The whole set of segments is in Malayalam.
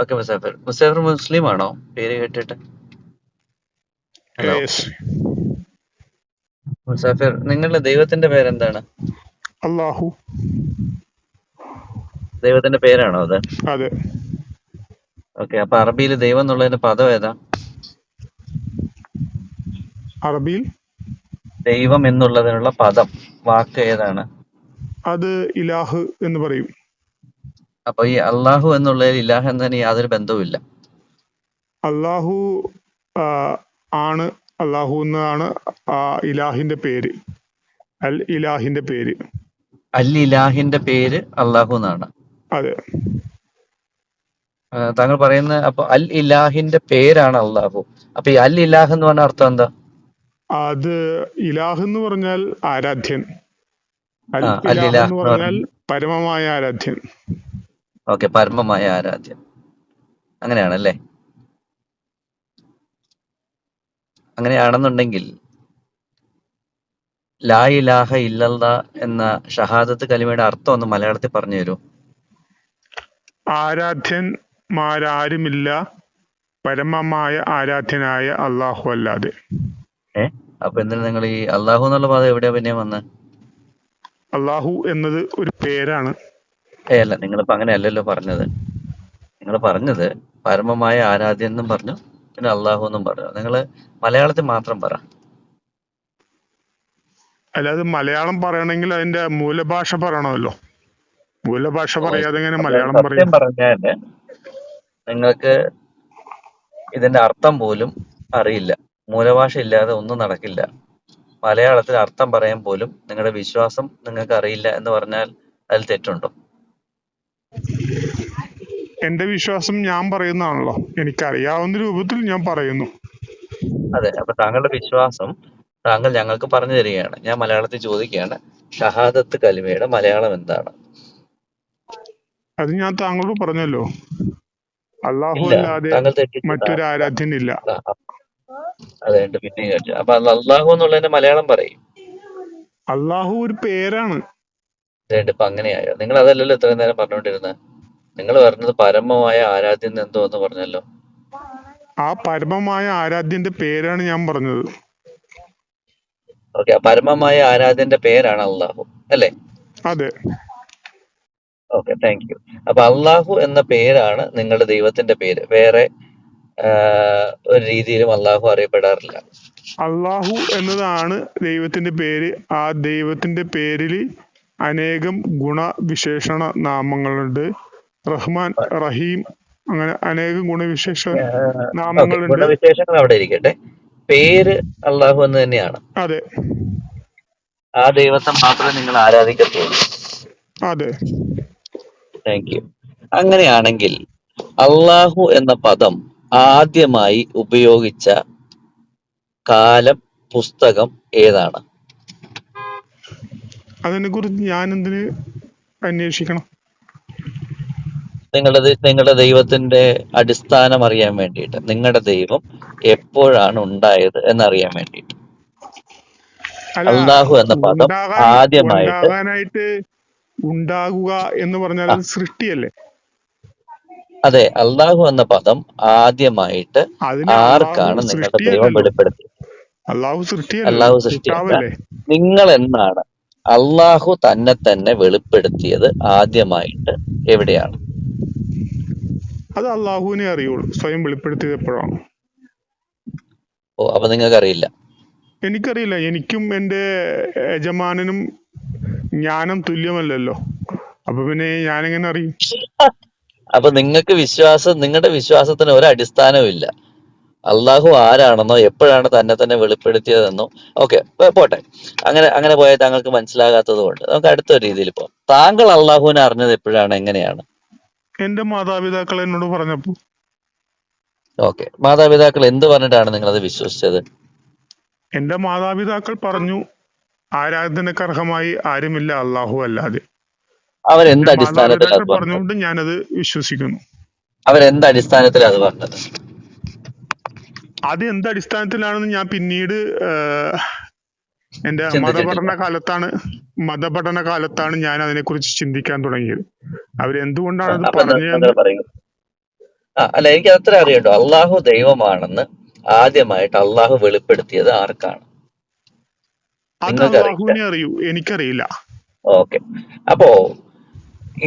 ഓക്കെ മുസാഫിർ. മുസാഫിർ മുസ്ലിം ആണോ? പേര് കേട്ടിട്ട്. Hello yes. മുസാഫിർ, നിങ്ങളുടെ ദൈവത്തിന്റെ പേരെന്താണ്? അള്ളാഹു. ദൈവത്തിന്റെ പേരാണോ അത്? അതെ. ഓക്കെ, അപ്പൊ അറബിയിൽ ദൈവം എന്നുള്ളതിന്റെ പദം ഏതാ? അറബിയിൽ ദൈവം എന്നുള്ളതിനുള്ള പദം, വാക്ക് ഏതാണ്? അത് ഇലാഹ് എന്ന് പറയും. അപ്പൊ ഈ അള്ളാഹു എന്നുള്ളതിൽ ഇലാഹ് എന്നതിന് യാതൊരു ബന്ധവുമില്ല. അള്ളാഹു ആ, ആണ്. അള്ളാഹു എന്നാണ് ആ ഇലാഹിന്റെ പേര്. അൽ ഇലാഹിന്റെ പേര്. അൽ ഇലാഹിന്റെ പേര് അള്ളാഹു എന്നാണ്. അതെ. താങ്കൾ പറയുന്ന അപ്പൊ അൽ ഇലാഹിന്റെ പേരാണ് അള്ളാഹു. അപ്പൊ ഈ അൽ ഇലാഹ് എന്ന് പറഞ്ഞ അർത്ഥം എന്താ? അത് ഇലാഹ് എന്ന് പറഞ്ഞാൽ ആരാധ്യൻ. അൽ അൽ ഇലാഹ് ഇലാഹ് എന്ന് എന്ന് പറഞ്ഞാൽ പറഞ്ഞ പരമമായ ആരാധ്യൻ. ഓക്കെ, പരമമായ ആരാധ്യം. അങ്ങനെയാണല്ലേ? അങ്ങനെയാണെന്നുണ്ടെങ്കിൽ ലാ ഇലാഹ ഇല്ലല്ലാ എന്ന ഷഹാദത്ത് കലിമയുടെ അർത്ഥം ഒന്ന് മലയാളത്തിൽ പറഞ്ഞു തരൂ. ആരാധ്യന്മാരാരുമില്ല പരമമായ ആരാധ്യനായ അള്ളാഹു അല്ലാതെ. അപ്പൊ എന്തിനാ നിങ്ങൾ ഈ അള്ളാഹു എന്നുള്ള പദം എവിടെയാ പിന്നെ വന്ന്? അള്ളാഹു എന്നത് ഒരു പേരാണ്. അല്ല, നിങ്ങളിപ്പോ അങ്ങനെയല്ലല്ലോ പറഞ്ഞത്. നിങ്ങൾ പറഞ്ഞത് പരമമായ ആരാധ്യൻ എന്നും പറഞ്ഞു, പിന്നെ അള്ളാഹു എന്നും പറഞ്ഞു. നിങ്ങൾ മലയാളത്തിൽ മാത്രം പറ. അല്ലാതെ മലയാളം പറയണമെങ്കിൽ അതിന്റെ മൂലഭാഷ പറയണമല്ലോ. മൂലഭാഷ ഓ, പറയാതെ എങ്ങനെ അതായത് മലയാളം സത്യം പറയും? പറഞ്ഞാല് നിങ്ങൾക്ക് ഇതിന്റെ അർത്ഥം പോലും അറിയില്ല. മൂലഭാഷ ഇല്ലാതെ ഒന്നും നടക്കില്ല. മലയാളത്തിൽ അർത്ഥം പറയാൻ പോലും നിങ്ങളുടെ വിശ്വാസം നിങ്ങൾക്ക് അറിയില്ല എന്ന് പറഞ്ഞാൽ അതിൽ തെറ്റുണ്ടോ? എന്റെ വിശ്വാസം ഞാൻ പറയുന്നതാണല്ലോ. എനിക്കറിയാവുന്ന രൂപത്തിൽ ഞാൻ പറയുന്നു. അതെ, അപ്പൊ താങ്കളുടെ വിശ്വാസം താങ്കൾ ഞങ്ങൾക്ക് പറഞ്ഞു തരികയാണ്. ഞാൻ മലയാളത്തിൽ ചോദിക്കുകയാണ്, ഷഹാദത്ത് കലിമയുടെ മലയാളം എന്താണ്? അത് ഞാൻ താങ്കളോട് പറഞ്ഞല്ലോ. അള്ളാഹു ഇല്ല, അല്ലാതെ താങ്കൾ തെറ്റിച്ചു. മറ്റൊരു ആരാധ്യനില്ല. അതെ, പിന്നെ ചോദിച്ചു. അപ്പൊ അള്ളാഹു എന്നുള്ളതിന്റെ മലയാളം പറയും. അള്ളാഹു ഒരു പേരാണ്. ഇപ്പൊ അങ്ങനെയായോ? നിങ്ങൾ അതല്ലല്ലോ ഇത്രയും നേരം പറഞ്ഞുകൊണ്ടിരുന്നത്. നിങ്ങൾ പറഞ്ഞത് പരമമായ ആരാധ്യൻ എന്തോ എന്ന് പറഞ്ഞല്ലോ. ആ പരമമായ ആരാധ്യന്റെ പേരാണ് ഞാൻ പറഞ്ഞത്. ഓക്കെ, പരമമായ ആരാധ്യന്റെ പേരാണ് അള്ളാഹു അല്ലേ? അതെ. Okay, thank you. അപ്പൊ അള്ളാഹു എന്ന പേരാണ് നിങ്ങളുടെ ദൈവത്തിന്റെ പേര്. വേറെ ഒരു രീതിയിലും അള്ളാഹു അറിയപ്പെടാറില്ല. അള്ളാഹു എന്നതാണ് ദൈവത്തിന്റെ പേര്. ആ ദൈവത്തിന്റെ പേരിൽ അനേകം ഗുണവിശേഷണ നാമങ്ങളുണ്ട്. റഹ്മാൻ, റഹീം, അങ്ങനെ അനേകം ഗുണവിശേഷ ഓക്കെ, നാമങ്ങളുണ്ട്. ഗുണവിശേഷങ്ങൾ അവിടെ ഇരിക്കട്ടെ. പേര് അള്ളാഹു എന്ന് തന്നെയാണ്. അതെ. ആ ദൈവത്തെ മാത്രമേ നിങ്ങൾ ആരാധിക്കത്തുള്ളൂ. അതെ. Thank you. അങ്ങനെയാണെങ്കിൽ അള്ളാഹു എന്ന പദം ആദ്യമായി ഉപയോഗിച്ച കാലം, പുസ്തകം ഏതാണ്? അതിനെ കുറിച്ച് ഞാൻ എന്തിന് അന്വേഷിക്കണം? നിങ്ങളുടെ ദൈവത്തിന്റെ അടിസ്ഥാനം അറിയാൻ വേണ്ടിയിട്ട്, നിങ്ങളുടെ ദൈവം എപ്പോഴാണ് ഉണ്ടായത് എന്നറിയാൻ വേണ്ടിയിട്ട്. അല്ല, അള്ളാഹു എന്ന പദം ആദ്യമായിട്ട് ഉണ്ടാകാനായിട്ട് ഉണ്ടാകുക എന്ന് പറഞ്ഞാൽ അത് സൃഷ്ടിയല്ലേ? അതെ, അള്ളാഹു എന്ന പദം ആദ്യമായിട്ട് അതിന് അള്ളാഹു ആർക്കാണ് നിങ്ങളുടെ ദൈവം സൃഷ്ടിയല്ലല്ലോ. വെളിപ്പെടുത്തിയത്? അള്ളാഹു സൃഷ്ടിയല്ലല്ലോ, അള്ളാഹു സൃഷ്ടിയല്ല. സൃഷ്ടാവല്ലേ? നിങ്ങൾ എന്നാണ് അള്ളാഹു തന്നെ വെളിപ്പെടുത്തിയത് ആദ്യമായിട്ട് എവിടെയാണ്? അത് അള്ളാഹുവിനെ അറിയുള്ളൂ. സ്വയം വെളിപ്പെടുത്തിയത് എപ്പോഴാണ്? ഓ, അപ്പൊ നിങ്ങൾക്ക് അറിയില്ല. എനിക്കറിയില്ല. എനിക്കും എൻ്റെ യജമാനനും ജ്ഞാനം തുല്യമല്ലല്ലോ. അപ്പൊ പിന്നെ ഞാനെങ്ങനെ അറിയും? അപ്പൊ നിങ്ങളുടെ വിശ്വാസത്തിന് ഒരു അടിസ്ഥാനവും ഇല്ല. അള്ളാഹു ആരാണെന്നോ എപ്പോഴാണ് തന്നെ വെളിപ്പെടുത്തിയതെന്നോ. ഓക്കെ, പോട്ടെ. അങ്ങനെ പോയാൽ താങ്കൾക്ക് മനസ്സിലാകാത്തത് കൊണ്ട് നമുക്ക് അടുത്ത രീതിയിൽ പോകാം. താങ്കൾ അള്ളാഹുവിനെ അറിഞ്ഞത് എപ്പോഴാണ്, എങ്ങനെയാണ്? എൻ്റെ മാതാപിതാക്കൾ എന്നോട് പറഞ്ഞപ്പോ. ഓക്കെ, മാതാപിതാക്കൾ എന്ത് പറഞ്ഞിട്ടാണ് നിങ്ങളത് വിശ്വസിച്ചത്? എൻ്റെ മാതാപിതാക്കൾ പറഞ്ഞു, ആരാധനക്കർഹമായി ആരുമില്ല അള്ളാഹു അല്ലാതെ. എൻ്റെ അവരെന്ത് അടിസ്ഥാനത്തിൽ മാതാപിതാക്കൾ അത് പറഞ്ഞത്? പറഞ്ഞുകൊണ്ട് ഞാനത് വിശ്വസിക്കുന്നു. അവരെന്ത് അടിസ്ഥാനത്തിൽ അത് പറഞ്ഞത്? അത് എന്ത് അടിസ്ഥാനത്തിലാണെന്ന് ഞാൻ പിന്നീട് എൻ്റെ ചിന്തിച്ചിട്ടില്ല. മതപഠന കാലത്താണ് ഞാൻ അതിനെക്കുറിച്ച് ചിന്തിക്കാൻ തുടങ്ങിയത്. അവരെന്തുകൊണ്ടാണ് അത് അപ്പൊ എന്താ താങ്കൾ പറഞ്ഞതെന്ന്. പറയൂ. അല്ല, എനിക്ക് അത്ര അറിയണ്ടോ, അള്ളാഹു ദൈവമാണെന്ന് ആദ്യമായിട്ട് അള്ളാഹു വെളിപ്പെടുത്തിയത് ആർക്കാണ്? അത് നിങ്ങൾക്കറിയില്ല. അള്ളാഹുവിനെ അറിയൂ, എനിക്കറിയില്ല. ഓക്കെ. അപ്പോ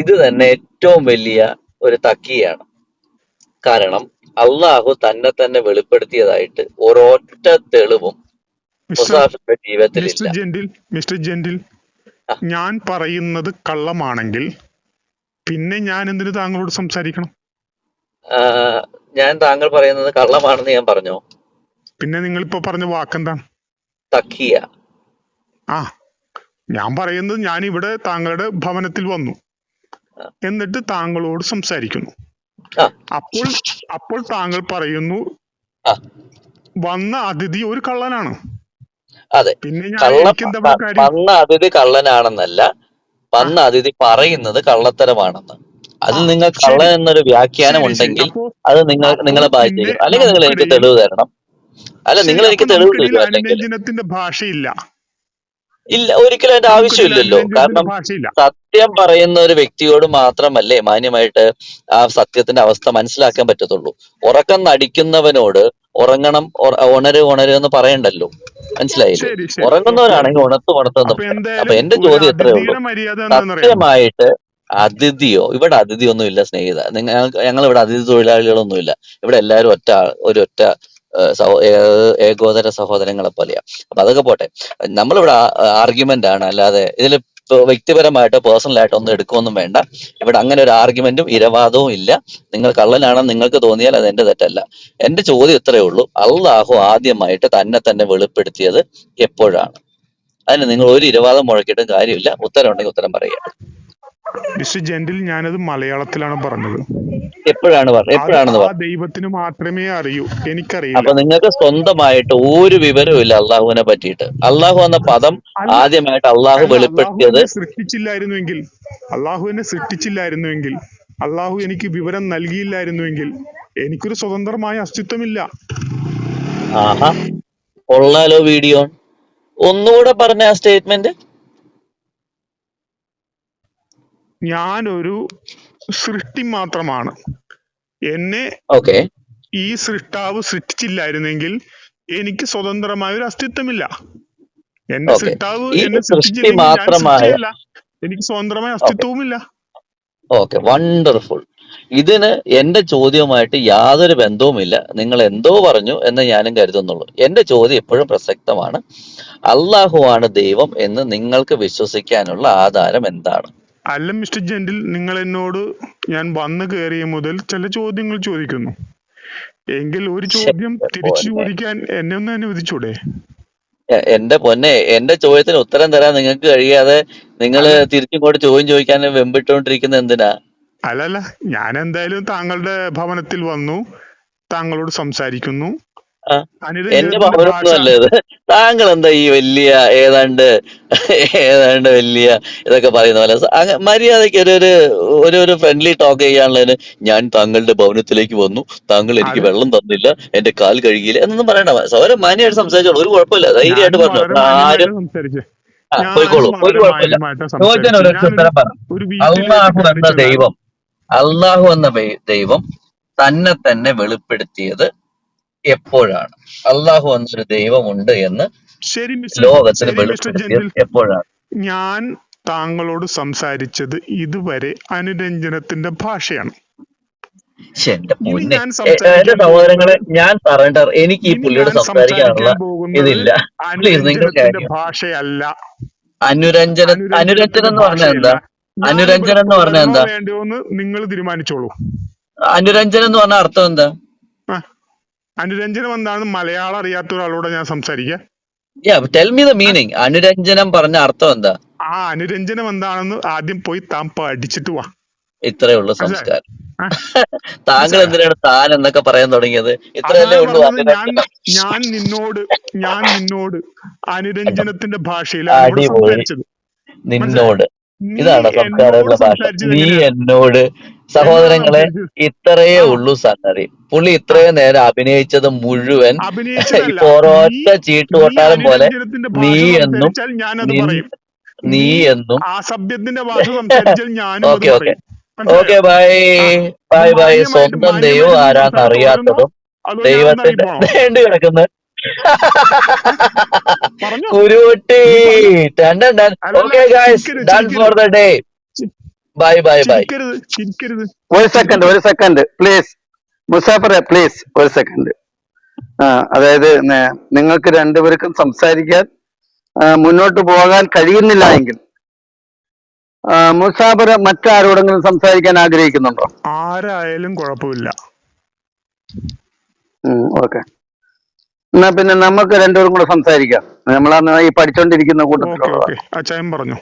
ഇത് തന്നെ ഏറ്റവും വലിയ ഒരു തക്കിയാണ്. കാരണം അള്ളാഹു തന്നെ തന്നെ വെളിപ്പെടുത്തിയതായിട്ട് ഒരൊറ്റ തെളിവും മിസ്റ്റർ മുസാഫിന്റെ ജീവിതത്തിലില്ല. മിസ്റ്റർ ജെന്റിൽ മിസ്റ്റർ ജെന്റിൽ ആ, ഞാൻ പറയുന്നത് കള്ളമാണെങ്കിൽ പിന്നെ ഞാൻ എന്തിനു താങ്കളോട് സംസാരിക്കണം? ആ, ഞാൻ താങ്കൾ പറയുന്നത് കള്ളമാണെന്ന് ഞാൻ പറഞ്ഞോ? പിന്നെ നിങ്ങളിപ്പോ പറഞ്ഞ വാക്കെന്താണ്? തക്കിയ. ആ, ഞാൻ പറയുന്നത് ഞാൻ ഇവിടെ താങ്കളുടെ ഭവനത്തിൽ വന്നു, എന്നിട്ട് താങ്കളോട് സംസാരിക്കുന്നു. ആ അപ്പോൾ അപ്പോൾ താങ്കൾ പറയുന്നു ആ വന്ന അതിഥി ഒരു കള്ളനാണ്. അതെ. പിന്നെ കള്ളം എനിക്കെന്താ ഇവിടെ കാര്യം? വന്ന അതിഥി കള്ളനാണെന്നല്ല, ആ വന്ന അതിഥി പറയുന്നത് കള്ളത്തരമാണെന്ന്. ആ അതിൽ നിങ്ങൾ ശരി കള്ളൻ എന്നൊരു വ്യാഖ്യാനം ശരി ശരി ഉണ്ടെങ്കിൽ അപ്പോ അത് നിങ്ങൾ അപ്പോൾ നിങ്ങളെ പിന്നെ ബാധിച്ചേക്കും. അല്ലെങ്കിൽ നിങ്ങൾ എനിക്ക് നമുക്കിടയിൽ തെളിവ് തരണം. അല്ല, ശരി നിങ്ങൾ അപ്പൊ എനിക്ക് തെളിവ് നമുക്കിടയിൽ തരൂ. അല്ലെങ്കിൽ അനുരഞ്ജനത്തിന്റെ ഭാഷയില്ല. ഇല്ല, ഒരിക്കലും അതിന്റെ നമുക്കിടയിൽ ആവശ്യമില്ലല്ലോ. അനുരഞ്ജനത്തിന്റെ കാരണം ഭാഷയില്ല. സത്യം പറയുന്ന ഒരു വ്യക്തിയോട് മാത്രമല്ലേ മാന്യമായിട്ട് ആ സത്യത്തിന്റെ അവസ്ഥ മനസ്സിലാക്കാൻ പറ്റത്തുള്ളൂ. ഉറക്കം നടിക്കുന്നവനോട് ഉറങ്ങണം, ഉണര് ഉണര് എന്ന് പറയണ്ടല്ലോ. മനസ്സിലായില്ലേ? ശരി ശരി ഓക്കെ ഉറങ്ങുന്നവനാണെങ്കിൽ ഓക്കെ. ഉണർത്തുമെന്ന് അപ്പൊ പറയണം. അപ്പൊ എന്തായാലും എന്റെ ഒരു ചോദ്യം ഇത്രയേ ഉള്ളൂ. അതിഥിയുടെ മര്യാദ എന്താണെന്നറിയാമോ? സത്യമായിട്ട് അതിഥിയോ, ഇവിടെ അതിഥിയൊന്നും ഇല്ല സ്നേഹിത. ഞങ്ങൾ ഇവിടെ അതിഥി തൊഴിലാളികളൊന്നുമില്ല. ഇവിടെ എല്ലാവരും ഒരു ഒറ്റ ഏകോദര സഹോദരങ്ങളെ പോലെയാ. അപ്പൊ അതൊക്കെ പോട്ടെ. നമ്മളിവിടെ ആർഗ്യുമെന്റ് ആണ്, അല്ലാതെ ഇതിൽ വ്യക്തിപരമായിട്ടോ പേഴ്സണൽ ആയിട്ടോ ഒന്നും എടുക്കുകയൊന്നും വേണ്ട. ഇവിടെ അങ്ങനെ ഒരു ആർഗ്യുമെന്റും ഇരവാദവും ഇല്ല. നിങ്ങൾ കള്ളനാണെന്ന് നിങ്ങൾക്ക് തോന്നിയാൽ അത് എന്റെ തെറ്റല്ല. എന്റെ ചോദ്യം ഇത്രയേ ഉള്ളൂ. അള്ളാഹു ആദ്യമായിട്ട് തന്നെ തന്നെ വെളിപ്പെടുത്തിയത് എപ്പോഴാണ്? അതിന് നിങ്ങൾ ഒരു ഇരവാദം മുഴക്കിയിട്ടും കാര്യമില്ല. ഉത്തരം ഉണ്ടെങ്കിൽ ഉത്തരം പറയുക. മിസ്റ്റർ ജെന്റിൽ, ഞാനത് മലയാളത്തിലാണ് പറഞ്ഞത്. അത് എപ്പോഴാണെന്ന് ആ പറഞ്ഞു. ദൈവത്തിന് മാത്രമേ അറിയൂ, എനിക്കറിയില്ല. അപ്പൊ നിങ്ങൾക്ക് സ്വന്തമായിട്ട് ഒരു വിവരവും ഇല്ല അള്ളാഹുവിനെ പറ്റിയിട്ട്. അള്ളാഹു എന്ന പദം അല്ല ആദ്യമായിട്ട് അള്ളാഹു അല്ല വെളിപ്പെടുത്തിയത് അള്ളാഹു എന്നെ സൃഷ്ടിച്ചില്ലായിരുന്നുവെങ്കിൽ, അള്ളാഹു എനിക്ക് വിവരം നൽകിയില്ലായിരുന്നുവെങ്കിൽ എനിക്കൊരു സ്വതന്ത്രമായ അസ്തിത്വമില്ല. ആഹാ, കൊള്ളാലോ വീഡിയോ. ഒന്നുകൂടെ പറഞ്ഞ ആ സ്റ്റേറ്റ്മെന്റ്. ഞാനൊരു സൃഷ്ടി മാത്രമാണ്. എന്നെ ഓക്കെ. ഈ സൃഷ്ടാവ് സൃഷ്ടിച്ചില്ലായിരുന്നെങ്കിൽ എനിക്ക് സ്വതന്ത്രമായ ഒരു അസ്തിത്വമില്ല. എന്റെ ഓക്കെ. സൃഷ്ടാവ് ഈ എന്നെ സൃഷ്ടി സൃഷ്ടിച്ചില്ലെങ്കിൽ ഞാൻ മാത്രമായ, സൃഷ്ടിയല്ല, എനിക്ക് സ്വതന്ത്രമായ ഓക്കെ അസ്തിത്വവുമില്ല. Okay, wonderful. ഇതിന് എന്റെ ചോദ്യവുമായിട്ട് യാതൊരു ബന്ധവുമില്ല. നിങ്ങൾ എന്തോ പറഞ്ഞു എന്ന് ഞാനും കരുതുന്നുള്ളൂ. എന്റെ ചോദ്യം എപ്പോഴും പ്രസക്തമാണ്. അള്ളാഹു ആണ് ദൈവം എന്ന് നിങ്ങൾക്ക് വിശ്വസിക്കാനുള്ള ആധാരം എന്താണ്? അല്ല മിസ്റ്റർ ജെന്റിൽ, നിങ്ങൾ എന്നോട് ഞാൻ വന്നു കയറിയ മുതൽ ചില ചോദ്യങ്ങൾ ചോദിക്കുന്നു. എങ്കിൽ ഒരു ശ്ശെ, ചോദ്യം തിരിച്ചു പൊന്നെ. ചോദിക്കാൻ എന്നെ ഒന്ന് അനുവദിച്ചൂടെ? എന്റെ പൊന്നെ, എന്റെ ചോദ്യത്തിന് ഉത്തരം തരാൻ നിങ്ങൾക്ക് കഴിയാതെ നിങ്ങൾ അല്ല തിരിച്ചിങ്ങോട്ട് ചോദ്യം ചോദിക്കാൻ വെമ്പിട്ടുകൊണ്ടിരിക്കുന്നത് എന്തിനാ? അല്ലല്ല, ഞാൻ എന്തായാലും താങ്കളുടെ ഭവനത്തിൽ വന്നു, താങ്കളോട് സംസാരിക്കുന്നു. ആ, എന്റെ അനുരഞ്ജനത്തിന്റെ ഭാഷ ഭവനമൊന്നും അല്ല ഇത്. താങ്കൾ എന്താ ഈ വലിയ ഏതാണ്ട് ഏതാണ്ട് വലിയ ഇതൊക്കെ പറയുന്ന പോലെ മര്യാദയ്ക്ക് ഒരു ഫ്രണ്ട്ലി ടോക്ക് ചെയ്യാനുള്ളതിന് ഞാൻ താങ്കളുടെ ഭവനത്തിലേക്ക് വന്നു, താങ്കൾ എനിക്ക് അത് വെള്ളം തന്നില്ല, എന്റെ കാൽ കഴുകിയില്ല എന്നൊന്നും പറയണ്ട. സൗരം മാന്യമായിട്ട് സംസാരിച്ചോളൂ, ഒരു കുഴപ്പമില്ല, ധൈര്യമായിട്ട് ഞാനും പറഞ്ഞോ. വളരെ ഇവിടെ മാന്യമായിട്ട് ആരും സംസാരിച്ചേ. പോയിക്കോളൂ, ഞാനും ഒരു വളരെ കുഴപ്പമില്ല. മാന്യമായിട്ടാ ചോദിച്ചാൽ സംസാരിച്ചത്. ഒരൊറ്റ ഞാനൊരു ഉത്തരം പറ. ഒരു വീട്ടിലേക്ക് അള്ളാഹു കയറി എന്ന ചെന്നാൽ ദൈവം, അള്ളാഹു എന്ന ദൈവം തന്നെ തന്നെ വെളിപ്പെടുത്തിയത് എപ്പോഴാണ്? അള്ളാഹു എന്നൊരു ദൈവമുണ്ട് എന്ന് ലോകത്തിന് ശരി മിസ്റ്റർ വെളിപ്പെടുത്തിയത് ജെന്റിൽ, എപ്പോഴാണ്? ഞാൻ താങ്കളോട് സംസാരിച്ചത് ഇതുവരെ അനുരഞ്ജനത്തിന്റെ ഭാഷയാണ്. ശ്ശെ, എന്റെ ഇനി പൊന്നെ. ഞാൻ എന്റെ സംസാരിക്കാൻ സഹോദരങ്ങളെ, പോകുന്നത് ഞാൻ സറണ്ടർ. എനിക്ക് ഈ പുള്ളിയോട് സംസാരിക്കാനുള്ള ഇതില്ല. പ്ലീസ്, നിങ്ങൾ അനുരഞ്ജനത്തിന്റെ കാര്യം. ഭാഷയല്ല. അനുരഞ്ജനം അനുരഞ്ജനത്തിന്റെ എന്ന് പറഞ്ഞാൽ ഭാഷയല്ല. എന്താ? ഞാനിവിടെ അനുരഞ്ജനം എന്ന് പറഞ്ഞാൽ തുടരണോ എന്താ? വേണ്ടയോ എന്ന് നിങ്ങൾ തീരുമാനിച്ചോളൂ. അനുരഞ്ജനം എന്ന് പറഞ്ഞ അർത്ഥം എന്താ? ആ, അനുരഞ്ജനം എന്താണെന്ന് മലയാളം അറിയാത്ത ഒരാളോട് ഞാൻ സംസാരിക്കാം. Tell me the meaning. അനുരഞ്ജനം പറഞ്ഞ അർത്ഥം എന്താ? ആ അനുരഞ്ജനം എന്താണെന്ന് ആദ്യം പോയി താൻ പഠിച്ചിട്ട് വാ. ഇത്രയേ ഉള്ളൂ മനസ്സിലായോ? സംസ്കാരം. ആ, താങ്കൾ മനസ്സിലായോ? എന്തിനാണ് താൻ എന്നൊക്കെ പറയാൻ തുടങ്ങിയത്? ഇത്രയല്ലേ അതാണ് ഉള്ളൂ പറഞ്ഞത്. അനുരഞ്ജനം. ഞാൻ നിന്നോട് ഞാൻ നിന്നോട് അനുരഞ്ജനത്തിന്റെ ഭാഷയിലാണ് ഇവിടെ അടിപൊളി. സംസാരിച്ചത്. മനസ്സിലായോ? നിന്നോട്. നീ ഇതാണ് എന്നോട് സംസ്കാരമുള്ള ഭാഷ. സംസാരിച്ചത് നീ എങ്ങനെയാണ്? എന്നോട്. എന്നോടാ സഹോദരങ്ങളെ, സംസാരിച്ചത്. ഇത്രയേ ആ ഉള്ളൂ സംഗതി. പുള്ളി ആ ഇത്രയും നേരം അഭിനയിച്ചത് മുഴുവൻ അഭിനയിച്ചതല്ല. ഇപ്പൊ നീ ഒരൊറ്റ നീ ചീട്ടുകൊട്ടാരം പോലെ അനുരഞ്ജനത്തിന്റെ നീ ഭാഷ എന്നും സംസാരിച്ചാൽ ഞാൻ അത് നിൻ പറയും. നീ നീ എന്നും അസഭ്യത്തിന്റെ ഭാഷ സംസാരിച്ചാൽ ഞാനും അത് ഓക്കെ ഓക്കെ പറയും. മനസ്സിലായോ? ഓക്കെ ബൈ ആ, അപ്പൊ ബൈ ബൈ. സ്വന്തം ദൈവം മാന്യമായിട്ട് നിങ്ങൾ ആരാന്ന് സംസാരിച്ച് തുടരുന്നോ അറിയാത്തതും അതോ ഞാൻ ഇതായി ദൈവത്തിന്റെ പോണോ? വേണ്ടി കിടക്കുന്ന ഏ? പറഞ്ഞോ, കുരുട്ടി. നീ പറഞ്ഞോ. അല്ലല്ല, ഓക്കെ ഗായ്സ്, ചിരിക്കരുത് ഡൺ ഫോർ ചിരിക്കരുത് ദ ഡേ. ചി- ബൈ ബൈ ബൈ. ചിരിക്കരുത് ചിരിക്കരുത് ഒരു ചിരിക്കരുത്. സെക്കൻഡ് പ്ലീസ്, മുസാഫറെ പ്ലീസ് ഒരു സെക്കൻഡ്. അതായത് നിങ്ങൾക്ക് രണ്ടുപേർക്കും സംസാരിക്കാൻ മുന്നോട്ട് പോകാൻ കഴിയുന്നില്ല എങ്കിൽ മുസാഫർ മറ്റാരോടെങ്കിലും സംസാരിക്കാൻ ആഗ്രഹിക്കുന്നുണ്ടോ? ആരായാലും കുഴപ്പമില്ല. ഓക്കെ, എന്നാ പിന്നെ നമുക്ക് രണ്ടുപേരും കൂടെ സംസാരിക്കാം. നമ്മളന്ന് ഈ പഠിച്ചോണ്ടിരിക്കുന്ന ഓക്കെ ഓക്കെ, കൂട്ടത്തിലുള്ളതാണ്. അച്ചായൻ പറഞ്ഞു.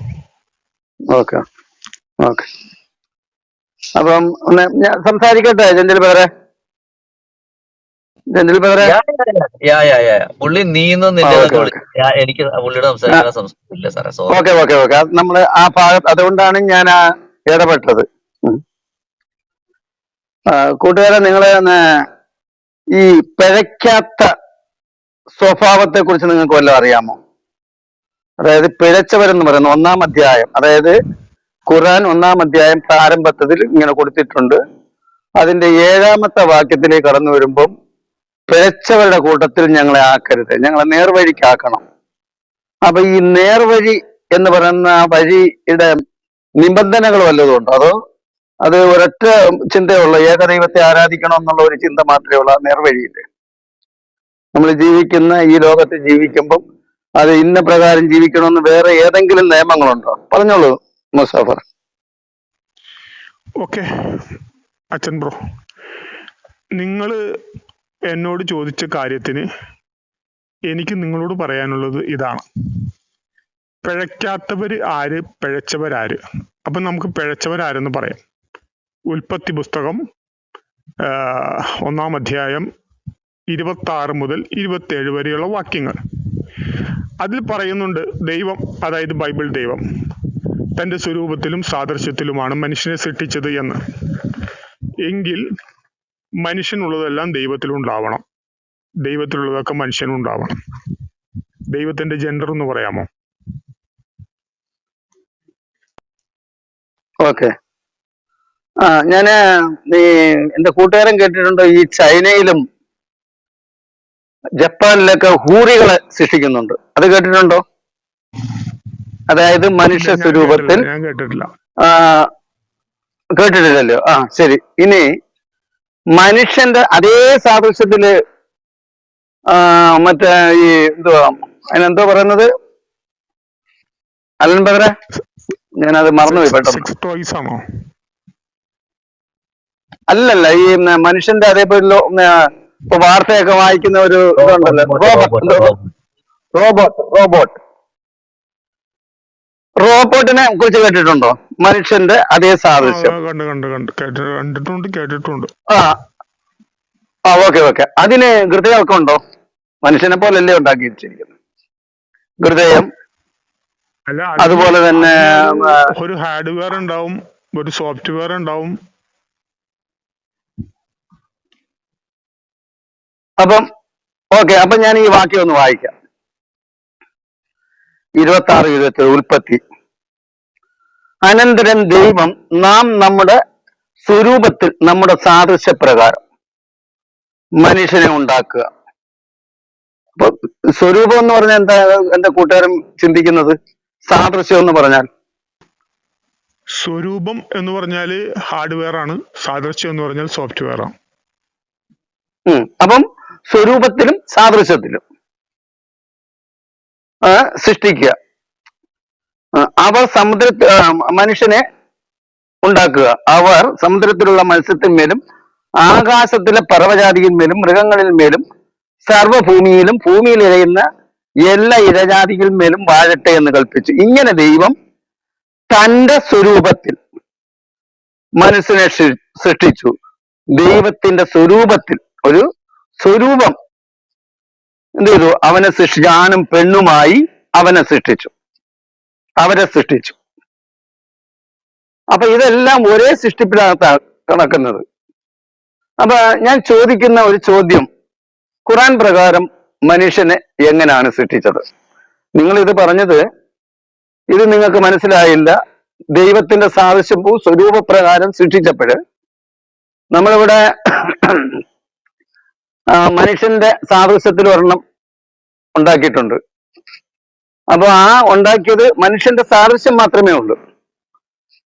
ഓക്കെ ഓക്കെ, അപ്പം ഞാൻ സംസാരിക്കട്ടെ ജെന്റിൽ ബ്രദറെ? ജെന്റിൽ ബ്രദറെ? പുള്ളി നീന്നും ഓക്കെ നില്ലെന്നൊക്കെ ഓക്കെ വിളിച്ചു. എനിക്ക് പുള്ളിയുടെ സംസാരിക്കാൻ സംസ്കാരമില്ല സാറേ, സോറി. ഓക്കെ ഓക്കെ ഓക്കെ, നമ്മള് ആ ഭാഗത്ത് അതുകൊണ്ടാണ് ഞാൻ ഇടപെട്ടത്. ഉം. കൂട്ടുകാരെ, നിങ്ങള് ഈ പിഴയ്ക്കാത്ത സ്വഭാവത്തെ കുറിച്ച് നിങ്ങൾക്ക് വല്ലതും അറിയാമോ? അതായത് പിഴച്ചവരെന്ന് പറയുന്ന 1-ാം അധ്യായം, അതായത് ഖുർആൻ 1-ാം അധ്യായം പ്രാരംഭത്തിൽ ഇങ്ങനെ കൊടുത്തിട്ടുണ്ട്. അതിന്റെ 7-ാമത്തെ വാക്യത്തിലേക്ക് കടന്നു വരുമ്പം പിഴച്ചവരുടെ കൂട്ടത്തിൽ ഞങ്ങളെ ആക്കരുത്, ഞങ്ങളെ നേർവഴിക്കാക്കണം. അപ്പൊ ഈ നേർവഴി എന്ന് പറയുന്ന വഴിയുടെ നിബന്ധനകൾ വല്ലതും ഉണ്ടോ? അതോ അത് ഒരൊറ്റ ചിന്തയുള്ള ഏകദൈവത്തെ ആരാധിക്കണം എന്നുള്ള ഒരു ചിന്ത മാത്രമേ ഉള്ള നേർവഴിയില്ലേ? നമ്മൾ ജീവിക്കുന്ന ഈ ലോകത്ത് ജീവിക്കുമ്പം അത് ഇന്ന പ്രകാരം ജീവിക്കണമെന്ന് വേറെ ഏതെങ്കിലും നിയമങ്ങളുണ്ടോ? പറഞ്ഞോളൂ മുസാഫർ. ഓക്കെ അച്ഛൻ ബ്രോ, നിങ്ങൾ എന്നോട് ചോദിച്ച കാര്യത്തിന് എനിക്ക് നിങ്ങളോട് പറയാനുള്ളത് ഇതാണ്. പിഴയ്ക്കാത്തവര് ആര്, പിഴച്ചവരാര്? അപ്പൊ നമുക്ക് പിഴച്ചവരാരെന്ന് പറയാം. ഉൽപ്പത്തി പുസ്തകം 1-ാം അധ്യായം 26 മുതൽ 27 വരെയുള്ള വാക്യങ്ങൾ. അതിൽ പറയുന്നുണ്ട്, ദൈവം, അതായത് ബൈബിൾ ദൈവം തന്റെ സ്വരൂപത്തിലും സാദൃശ്യത്തിലുമാണ് മനുഷ്യനെ സൃഷ്ടിച്ചത് എന്ന്. എങ്കിൽ മനുഷ്യനുള്ളതെല്ലാം ദൈവത്തിലുണ്ടാവണം, ദൈവത്തിലുള്ളതൊക്കെ മനുഷ്യനുണ്ടാവണം. ദൈവത്തിന്റെ ജെൻഡർ എന്ന് പറയാമോ? ഓക്കെ, ഞാന് ഈ എന്റെ കൂട്ടുകാരൻ കേട്ടിട്ടുണ്ടോ, ഈ ചൈനയിലും ജപ്പാനിലൊക്കെ ഹൂറികളെ സൃഷ്ടിക്കുന്നുണ്ട്, അത് കേട്ടിട്ടുണ്ടോ? അതായത് മനുഷ്യ സ്വരൂപത്തിൽ. ഞാൻ കേട്ടിട്ടില്ല. കേട്ടിട്ടില്ലല്ലോ? ശരി. ഇനി മനുഷ്യന്റെ അതേ സാദൃശ്യത്തില് മറ്റേ ഈ എന്തുവാ അതിനെന്തോ പറയുന്നത്, അലൻ ബദറെ? ഞാനത് മറന്നുപോയി പെട്ടെന്ന്. അല്ലല്ല, ഈ മനുഷ്യന്റെ അതേപോലെ ഇപ്പൊ വാർത്തയൊക്കെ വായിക്കുന്ന ഒരു ഇതുണ്ടല്ലോ, റോബോട്ടിനെ കുറിച്ച് കേട്ടിട്ടുണ്ടോ? മനുഷ്യന്റെ അതേ സാദൃശ്യം. കേട്ടിട്ടുണ്ട്. ഓക്കെ ഓക്കെ, അതിന് ഹൃദയമൊക്കെ ഉണ്ടോ? മനുഷ്യനെ പോലല്ലേ ഉണ്ടാക്കി വെച്ചിരിക്കുന്നത് ഹൃദയം? അല്ല, അതുപോലെ തന്നെ ഒരു ഹാർഡ്വെയർ ഉണ്ടാവും, ഒരു സോഫ്റ്റ്വെയർ ഉണ്ടാവും. അപ്പം ഓക്കെ, അപ്പൊ ഞാൻ ഈ വാക്യം ഒന്ന് വായിക്കാം. 26-27 ഉൽപ്പത്തി. അനന്തരം ദൈവം നാം നമ്മുടെ സ്വരൂപത്തിൽ നമ്മുടെ സാദൃശ്യപ്രകാരം മനുഷ്യനെ ഉണ്ടാക്കുക. അപ്പൊ സ്വരൂപം എന്ന് പറഞ്ഞാൽ എന്താ എന്റെ കൂട്ടുകാരൻ ചിന്തിക്കുന്നത്? സാദൃശ്യം എന്ന് പറഞ്ഞാൽ? സ്വരൂപം എന്ന് പറഞ്ഞാല് ഹാർഡ്വെയർ ആണ്, സാദൃശ്യം എന്ന് പറഞ്ഞാൽ സോഫ്റ്റ്വെയർ ആണ്. അപ്പം സ്വരൂപത്തിലും സാദൃശ്യത്തിലും സൃഷ്ടിക്കുക. അവർ മനുഷ്യനെ ഉണ്ടാക്കുക. അവർ സമുദ്രത്തിലുള്ള മത്സ്യത്തിന്മേലും ആകാശത്തിലെ പർവ്വജാതികളിന്മേലും മൃഗങ്ങളിന്മേലും സർവ്വഭൂമിയിലും ഭൂമിയിൽ ഇഴയുന്ന എല്ലാ ഇഴജാതികളിന്മേലും വാഴട്ടെ എന്ന് കൽപ്പിച്ചു. ഇങ്ങനെ ദൈവം തന്റെ സ്വരൂപത്തിൽ മനുഷ്യനെ സൃഷ്ടിച്ചു. ദൈവത്തിന്റെ സ്വരൂപത്തിൽ, ഒരു സ്വരൂപം എന്ത് ചെയ്തു? അവനെ സൃഷ്ടിച്ചു. ആണും പെണ്ണുമായി അവനെ സൃഷ്ടിച്ചു, അവരെ സൃഷ്ടിച്ചു. അപ്പൊ ഇതെല്ലാം ഒരേ സൃഷ്ടിപ്പിനകത്താണ് നടക്കുന്നത്. അപ്പൊ ഞാൻ ചോദിക്കുന്ന ഒരു ചോദ്യം, ഖുർആൻ പ്രകാരം മനുഷ്യനെ എങ്ങനെയാണ് സൃഷ്ടിച്ചത്? നിങ്ങൾ ഇത് പറഞ്ഞത് ഇത് നിങ്ങൾക്ക് മനസ്സിലായില്ല, ദൈവത്തിന്റെ സാദൃശ്യവും സ്വരൂപപ്രകാരം സൃഷ്ടിച്ചപ്പോൾ നമ്മളിവിടെ മനുഷ്യന്റെ സാദൃശ്യത്തിൽ ഒരെണ്ണം ഉണ്ടാക്കിയിട്ടുണ്ട്. അപ്പൊ ആ ഉണ്ടാക്കിയത് മനുഷ്യന്റെ സാദൃശ്യം മാത്രമേ ഉള്ളൂ.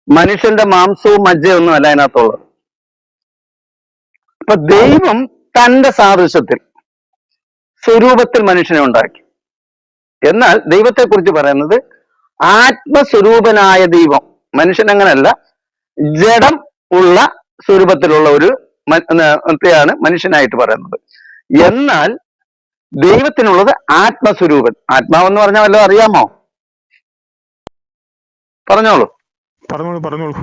മനുഷ്യന്റെ മാംസവും മജ്ജയൊന്നും അല്ല അതിനകത്തുള്ളത്. അപ്പൊ ദൈവം തന്റെ സാദൃശ്യത്തിൽ സ്വരൂപത്തിൽ മനുഷ്യനെ ഉണ്ടാക്കി. എന്നാൽ ദൈവത്തെ കുറിച്ച് പറയുന്നത് ആത്മസ്വരൂപനായ ദൈവം. മനുഷ്യൻ അങ്ങനല്ല, ജഡം ഉള്ള സ്വരൂപത്തിലുള്ള ഒരു ാണ് മനുഷ്യനായിട്ട് പറയുന്നത്. എന്നാൽ ദൈവത്തിനുള്ളത് ആത്മസ്വരൂപൻ. ആത്മാവെന്ന് പറഞ്ഞാൽ വല്ലതും അറിയാമോ? പറഞ്ഞോളൂ. പറഞ്ഞോളൂ.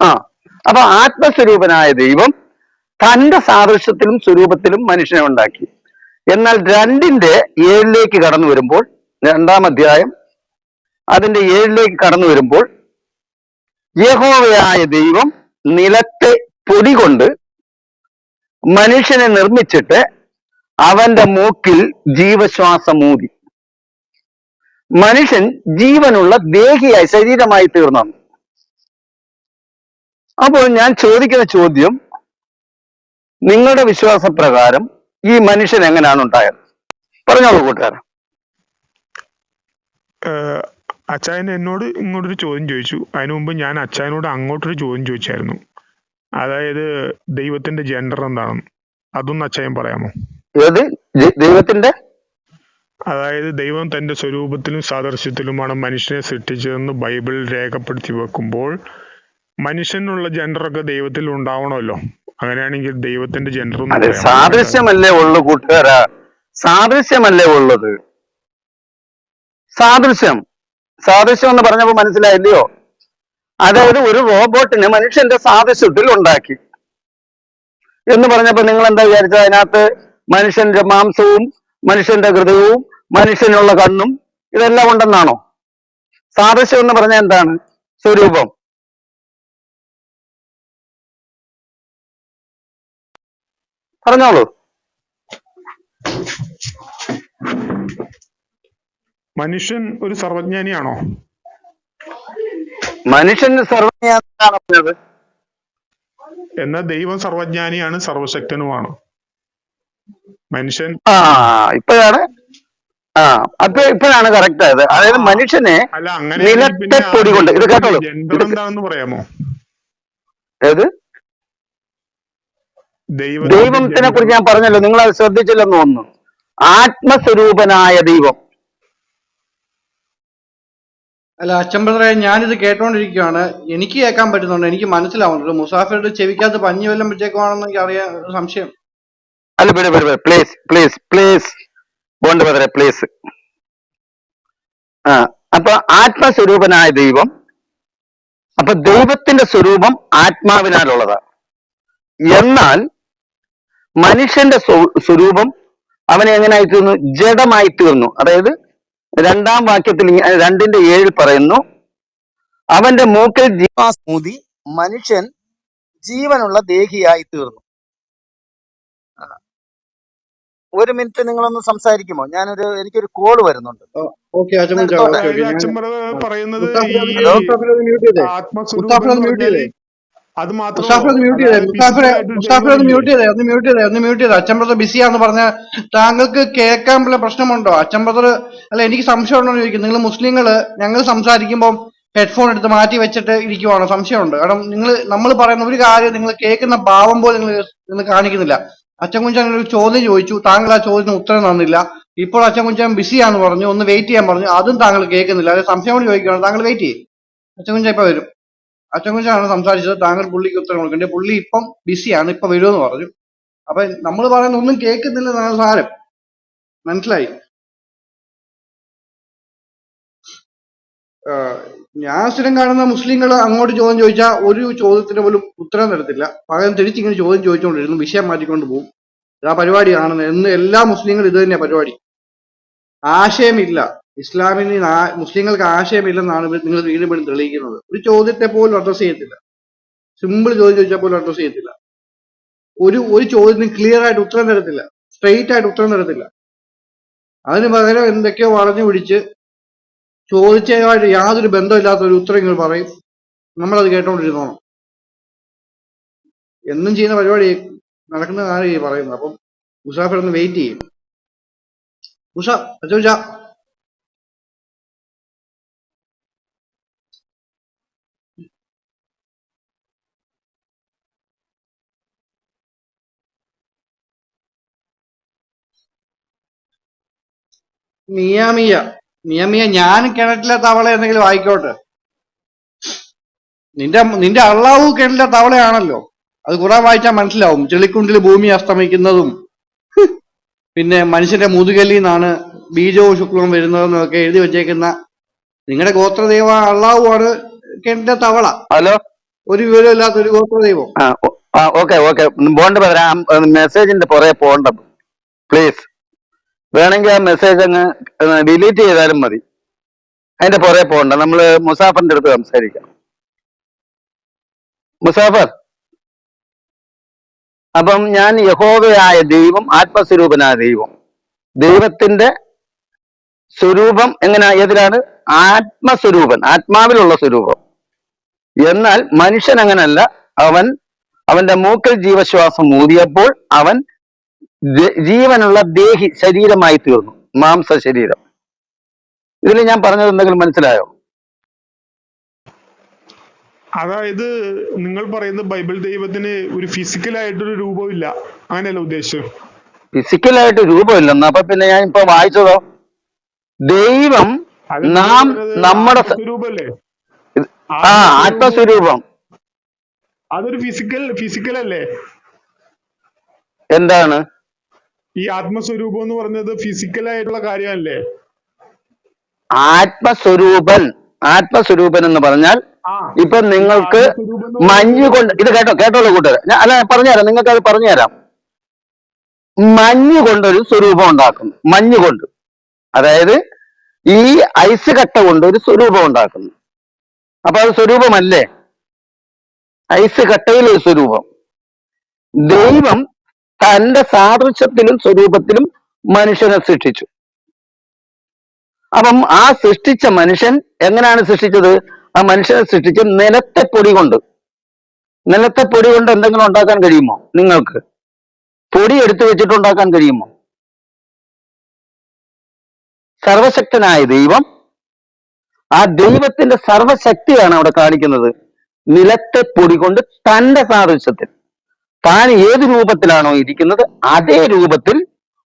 ആ, അപ്പൊ ആത്മസ്വരൂപനായ ദൈവം തന്റെ സാദൃശ്യത്തിലും സ്വരൂപത്തിലും മനുഷ്യനെ ഉണ്ടാക്കി. എന്നാൽ 2:7 കടന്നു വരുമ്പോൾ, 2-ാം അധ്യായം അതിന്റെ 7 കടന്നു വരുമ്പോൾ, യഹോവയായ ദൈവം നിലത്തെ പൊടി കൊണ്ട് മനുഷ്യനെ നിർമ്മിച്ചിട്ട് അവന്റെ മൂക്കിൽ ജീവശ്വാസം ഊതി. മനുഷ്യൻ ജീവനുള്ള ദേഹിയായി, ശരീരമായി തീർന്നു. അപ്പോൾ ഞാൻ ചോദിക്കുന്ന ചോദ്യം, നിങ്ങളുടെ വിശ്വാസപ്രകാരം ഈ മനുഷ്യൻ എങ്ങനെയാണ് ഉണ്ടായത്? പറഞ്ഞോളൂ കൂട്ടുകാരൻ. അച്ചായൻ എന്നോട് ഇങ്ങോട്ടൊരു ചോദ്യം ചോദിച്ചു. അതിനു മുമ്പ് ഞാൻ അച്ചായനോട് അങ്ങോട്ടൊരു ചോദ്യം ചോദിച്ചായിരുന്നു. അതായത് ദൈവത്തിന്റെ ജെൻഡർ എന്താണെന്ന്. അതൊന്ന് അച്ചായൻ പറയാമോ? ഏത് ദൈവത്തിന്റെ? അതായത് ദൈവം തന്റെ സ്വരൂപത്തിലും സാദൃശ്യത്തിലുമാണ് മനുഷ്യനെ സൃഷ്ടിച്ചതെന്ന് ബൈബിൾ രേഖപ്പെടുത്തി വെക്കുമ്പോൾ മനുഷ്യനുള്ള ജെൻഡറൊക്കെ ദൈവത്തിൽ ഉണ്ടാവണമല്ലോ. അങ്ങനെയാണെങ്കിൽ ദൈവത്തിന്റെ ജെൻഡർ അതെ, സാദൃശ്യമല്ലേ ഉള്ളു കൂട്ടുകാരാ, സാദൃശ്യമല്ലേ ഉള്ളത്. സാദൃശ്യം എന്ന് പറഞ്ഞപ്പോ മനസ്സിലായില്ലയോ? അതായത് ഒരു റോബോട്ടിനെ മനുഷ്യന്റെ സാദൃശ്യത്തിൽ ഉണ്ടാക്കി എന്ന് പറഞ്ഞപ്പോ നിങ്ങൾ എന്താ വിചാരിച്ചത്? അതിനകത്ത് മനുഷ്യന്റെ മാംസവും മനുഷ്യന്റെ ഹൃദയവും മനുഷ്യനുള്ള കണ്ണും ഇതെല്ലാം ഉണ്ടെന്നാണോ? സാദൃശ്യം എന്ന് പറഞ്ഞാൽ എന്താണ്? സ്വരൂപം. പറഞ്ഞോളൂ. മനുഷ്യൻ ഒരു സർവജ്ഞാനിയാണോ? മനുഷ്യൻ സർവജ്ഞാനിയാണ് പറഞ്ഞത്. എന്നാൽ ദൈവം സർവജ്ഞാനിയാണ്, സർവശക്തനുമാണ്. മനുഷ്യൻ ഇപ്പോഴാണ് കറക്റ്റ് ആയത്. അതായത് മനുഷ്യനെ നിലത്തെ പൊടി കൊണ്ട്, ഇത് കേട്ടോളൂ, എന്താണെന്ന് പറയാമോ? ഏത് ദൈവത്തിനെ കുറിച്ച് ഞാൻ പറഞ്ഞല്ലോ, നിങ്ങൾ അത് ശ്രദ്ധിച്ചില്ലെന്ന് തോന്നുന്നു. ആത്മസ്വരൂപനായ ദൈവം. അല്ല അച്ഛൻ ബ്രദറെ, ഞാനിത് കേട്ടോണ്ടിരിക്കുകയാണ്, എനിക്ക് കേൾക്കാൻ പറ്റുന്നുണ്ട്, എനിക്ക് മനസ്സിലാവുന്നുണ്ട്. മുസാഫിറുടെ ചെവിക്കകത്ത് പഞ്ഞി വല്ലം വെച്ചേക്കുവാണെന്ന് എനിക്ക് അറിയാൻ ഒരു സംശയം. അല്ല, പ്ലീസ് ബോണ്ട് ബ്രദറെ, പ്ലീസ്. അപ്പൊ ആത്മസ്വരൂപനായ ദൈവം, അപ്പൊ ദൈവത്തിന്റെ സ്വരൂപം ആത്മാവിനാലുള്ളതാണ്. എന്നാൽ മനുഷ്യന്റെ സ്വരൂപം അവനെ എങ്ങനെയായി തീർന്നു? ജഡമായി തീർന്നു. അതായത് 2-ാം വാക്യത്തിൽ 2:7 പറയുന്നു, അവന്റെ മൂക്കിൽ ജീവാസ്മൂതി മനുഷ്യൻ ജീവനുള്ള ദേഹിയായി തീർന്നു. ഒരു മിനിറ്റ് നിങ്ങളൊന്ന് സംസാരിക്കുമോ? എനിക്കൊരു കോള് വരുന്നുണ്ട്. ഓക്കെ അച്ഛൻ പറയുന്നത് അത് അച്ഛൻ ബ്രദർ ബിസിയാന്ന് പറഞ്ഞ താങ്കൾക്ക് കേൾക്കാൻ വല്ല പ്രശ്നമുണ്ടോ? അച്ഛൻ ബ്രദർ അല്ല, എനിക്ക് സംശയം ഉണ്ടോ എന്ന് ചോദിക്കും. നിങ്ങൾ മുസ്ലിങ്ങള് ഞങ്ങൾ സംസാരിക്കുമ്പോൾ ഹെഡ്ഫോൺ എടുത്ത് മാറ്റി വെച്ചിട്ട് ഇരിക്കുവാണോ? സംശയമുണ്ട്. കാരണം നമ്മൾ പറയുന്ന ഒരു കാര്യം നിങ്ങൾ കേൾക്കുന്ന ഭാവം പോലെ നിങ്ങൾ കാണിക്കുന്നില്ല. അച്ഛൻ കുഞ്ചൻ ഒരു ചോദ്യം ചോദിച്ചു, താങ്കൾ ആ ചോദ്യത്തിന് ഉത്തരം തന്നില്ല. ഇപ്പോൾ അച്ഛൻ കുഞ്ചൻ ബിസിയാന്ന് പറഞ്ഞു, ഒന്ന് വെയിറ്റ് ചെയ്യാൻ പറഞ്ഞു, അതും താങ്കൾ കേൾക്കുന്നില്ല. അതായത് സംശയം കൊണ്ട് ചോദിക്കുകയാണ്, താങ്കൾ വെയിറ്റ് ചെയ്യും. അച്ഛൻ കുഞ്ചൻ ഇപ്പൊ വരും. അച്ഛൻ കുഞ്ചാണ് സംസാരിച്ചത്, താങ്കൾ പുള്ളിക്ക് ഉത്തരം കൊടുക്കണ്ടേ. പുള്ളി ഇപ്പം ബിസിയാണ്, ഇപ്പൊ വരുമെന്ന് പറഞ്ഞു. അപ്പൊ നമ്മൾ പറയുന്ന ഒന്നും കേൾക്കുന്നില്ലെന്നാണ് സാരം. മനസ്സിലായി? ഞാൻ സ്ഥിരം കാണുന്ന മുസ്ലിങ്ങൾ അങ്ങോട്ട് ചോദ്യം ചോദിച്ചാൽ ഒരു ചോദ്യത്തിന് പോലും ഉത്തരം തരത്തില്ല. പകരം തിരിച്ചിങ്ങനെ ചോദ്യം ചോദിച്ചുകൊണ്ടിരുന്നു, വിഷയം മാറ്റിക്കൊണ്ട് പോകും. ആ പരിപാടിയാണ് എന്ന് എല്ലാ മുസ്ലിങ്ങളും ഇത് തന്നെയാ പരിപാടി. ആശയമില്ല ഇസ്ലാമിന്, മുസ്ലിങ്ങൾക്ക് ആശയമില്ലെന്നാണ് നിങ്ങൾ വീണ്ടും വീണ്ടും തെളിയിക്കുന്നത്. ഒരു ചോദ്യത്തെ പോലും അഡ്രസ് ചെയ്യത്തില്ല. സിമ്പിൾ ചോദ്യം ചോദിച്ചാൽ പോലും അഡ്രസ് ചെയ്യത്തില്ല. ഒരു ചോദ്യത്തിന് ക്ലിയർ ആയിട്ട് ഉത്തരം തരത്തില്ല, സ്ട്രെയിറ്റ് ആയിട്ട് ഉത്തരം തരത്തില്ല. അതിന് പകരം എന്തൊക്കെയോ വളഞ്ഞു പിടിച്ച് ചോദിച്ചതുമായിട്ട് യാതൊരു ബന്ധമില്ലാത്ത ഒരു ഉത്തരം ഇങ്ങൾ പറയും, നമ്മളത് കേട്ടോണ്ടിരുന്നോണം. എന്നും ചെയ്യുന്ന പരിപാടി നടക്കുന്ന കാര്യം ഈ പറയുന്നത്. അപ്പം മുസാഫിർ ഒന്ന് വെയിറ്റ് ചെയ്യും. ഉഷ അച്ഛ മിയ ഞാൻ കിണറ്റിലെ തവള എന്തെങ്കിലും ആയിക്കോട്ടെ. നിന്റെ അള്ളാഹു കിണറ്റിലെ തവളയാണല്ലോ. അത് ഖുറാൻ വായിച്ചാൽ മനസ്സിലാവും. ചെളിക്കുണ്ടിൽ ഭൂമി അസ്തമിക്കുന്നതും പിന്നെ മനുഷ്യന്റെ മുതുകല്ലിൽ നിന്നാണ് ബീജവും ശുക്ലവും വരുന്നതെന്നും ഒക്കെ എഴുതി വെച്ചേക്കുന്ന നിങ്ങളുടെ ഗോത്രദൈവ അള്ളാഹു ആണ് കിണറ്റിലെ തവള. ഹലോ, ഒരു വിവരമില്ലാത്ത ഒരു ഗോത്രദൈവം. ഓക്കെ പോണ്ട മെസ്സേജിന്റെ പുറകെ പോണ്ട പ്ലീസ്. വേണമെങ്കിൽ ആ മെസ്സേജ് അങ്ങ് ഡിലീറ്റ് ചെയ്താലും മതി. അതിന്റെ പുറകെ പോകണ്ട. നമ്മള് മുസാഫറിന്റെ അടുത്ത് സംസാരിക്കാം. മുസാഫർ, അപ്പം ഞാൻ യഹോവയായ ദൈവം, ആത്മസ്വരൂപനായ ദൈവം. ദൈവത്തിന്റെ സ്വരൂപം എങ്ങനെ ഏതിലാണ്? ആത്മസ്വരൂപൻ, ആത്മാവിലുള്ള സ്വരൂപം. എന്നാൽ മനുഷ്യൻ അങ്ങനല്ല. അവന്റെ മൂക്കിൽ ജീവശ്വാസം ഊതിയപ്പോൾ അവൻ ജീവനുള്ള ദേഹി, ശരീരമായി തീർന്നു, മാംസ ശരീരം. ഇതിൽ ഞാൻ പറഞ്ഞത് എന്തെങ്കിലും മനസ്സിലായോ? അതായത് നിങ്ങൾ പറയുന്ന ബൈബിൾ ദൈവത്തിന് ഒരു ഫിസിക്കലായിട്ടൊരു രൂപമില്ല, അങ്ങനെയല്ല ഉദ്ദേശം? ഫിസിക്കലായിട്ട് രൂപമില്ലെന്ന്. അപ്പൊ പിന്നെ ഞാൻ ഇപ്പൊ വായിച്ചതോ, ദൈവം അത് നാം നമ്മുടെ ആത്മസ്വരൂപല്ലേ? ആത്മസ്വരൂപം അതൊരു ഫിസിക്കൽ അല്ലേ? എന്താണ് ഈ ആത്മസ്വരൂപം എന്ന് പറഞ്ഞത് ഫിസിക്കലായിട്ടുള്ള കാര്യമല്ലേ? ആത്മസ്വരൂപൻ എന്ന് പറഞ്ഞാൽ ഇപ്പൊ നിങ്ങൾക്ക് മഞ്ഞ് കൊണ്ട്, ഇത് കേട്ടോളൂ കൂട്ടുകാരെ, അല്ല പറഞ്ഞുതരാം, നിങ്ങൾക്ക് അത് പറഞ്ഞുതരാം. മഞ്ഞ് കൊണ്ടൊരു സ്വരൂപം ഉണ്ടാക്കുന്നു, മഞ്ഞ് കൊണ്ട്. അതായത് ഈ ഐസ് കട്ട കൊണ്ട് ഒരു സ്വരൂപം ഉണ്ടാക്കുന്നു. അപ്പൊ അത് സ്വരൂപമല്ലേ? ഐസ് കട്ടയിൽ ഒരു സ്വരൂപം. ദൈവം തന്റെ സാദൃശ്യത്തിലും സ്വരൂപത്തിലും മനുഷ്യനെ സൃഷ്ടിച്ചു. അപ്പം ആ സൃഷ്ടിച്ച മനുഷ്യൻ എങ്ങനെയാണ് സൃഷ്ടിച്ചത്? ആ മനുഷ്യനെ സൃഷ്ടിച്ച് നിലത്തെ പൊടി കൊണ്ട്. നിലത്തെ പൊടി കൊണ്ട് എന്തെങ്കിലും ഉണ്ടാക്കാൻ കഴിയുമോ നിങ്ങൾക്ക്? പൊടി എടുത്തു വെച്ചിട്ട് ഉണ്ടാക്കാൻ കഴിയുമോ? സർവശക്തനായ ദൈവം, ആ ദൈവത്തിന്റെ സർവശക്തിയാണ് അവിടെ കാണിക്കുന്നത്. നിലത്തെ പൊടി കൊണ്ട് തന്റെ സാദൃശ്യത്തിൽ, താൻ ഏത് രൂപത്തിലാണോ ഇരിക്കുന്നത് അതേ രൂപത്തിൽ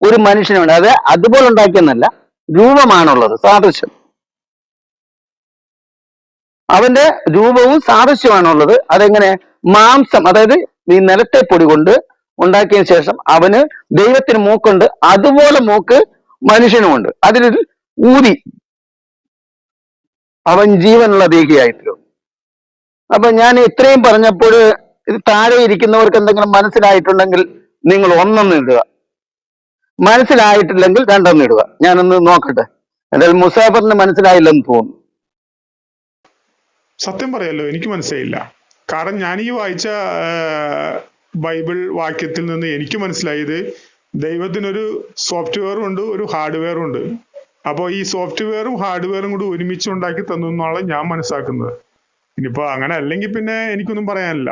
ഒരു മനുഷ്യനുണ്ട്. അത് അതുപോലെ ഉണ്ടാക്കിയെന്നല്ല, രൂപമാണുള്ളത്, സാദൃശ്യം. അവന്റെ രൂപവും സാദൃശ്യമാണുള്ളത്. അതെങ്ങനെ? മാംസം, അതായത് ഈ നിലത്തെ പൊടി കൊണ്ട് ഉണ്ടാക്കിയതിനു ശേഷം അവന് ദൈവത്തിന് മൂക്കുണ്ട്, അതുപോലെ മൂക്ക് മനുഷ്യനുമുണ്ട്. അതിലൊരു ഊതി അവൻ ജീവനുള്ള ദേഹിയായിത്തീരും. അപ്പൊ ഞാൻ ഇത്രയും പറഞ്ഞപ്പോൾ ഇത് താഴെ ഇരിക്കുന്നവർക്ക് എന്തെങ്കിലും മനസ്സിലായിട്ടുണ്ടെങ്കിൽ നിങ്ങൾ ഒന്നൊന്ന് ഇടുക, മനസ്സിലായിട്ടില്ലെങ്കിൽ രണ്ടൊന്ന് ഇടുക. ഞാനൊന്ന് നോക്കട്ടെ. എന്തായാലും മുസാഫറിന് മനസ്സിലായില്ലെന്ന് തോന്നുന്നു. സത്യം പറയാലോ, എനിക്ക് മനസ്സിലായില്ല. കാരണം ഞാൻ ഈ വായിച്ച ബൈബിൾ വാക്യത്തിൽ നിന്ന് എനിക്ക് മനസ്സിലായത് ദൈവത്തിനൊരു സോഫ്റ്റ്വെയറും ഉണ്ട്, ഒരു ഹാർഡ്വെയറും ഉണ്ട്. അപ്പോൾ ഈ സോഫ്റ്റ്വെയറും ഹാർഡ്വെയറും കൂടി ഒരുമിച്ച് ഉണ്ടാക്കി തന്നു എന്നാണ് ഞാൻ മനസ്സിലാക്കുന്നത്. ഇനിയിപ്പോ അങ്ങനെ അല്ലെങ്കിൽ പിന്നെ എനിക്കൊന്നും പറയാനില്ല.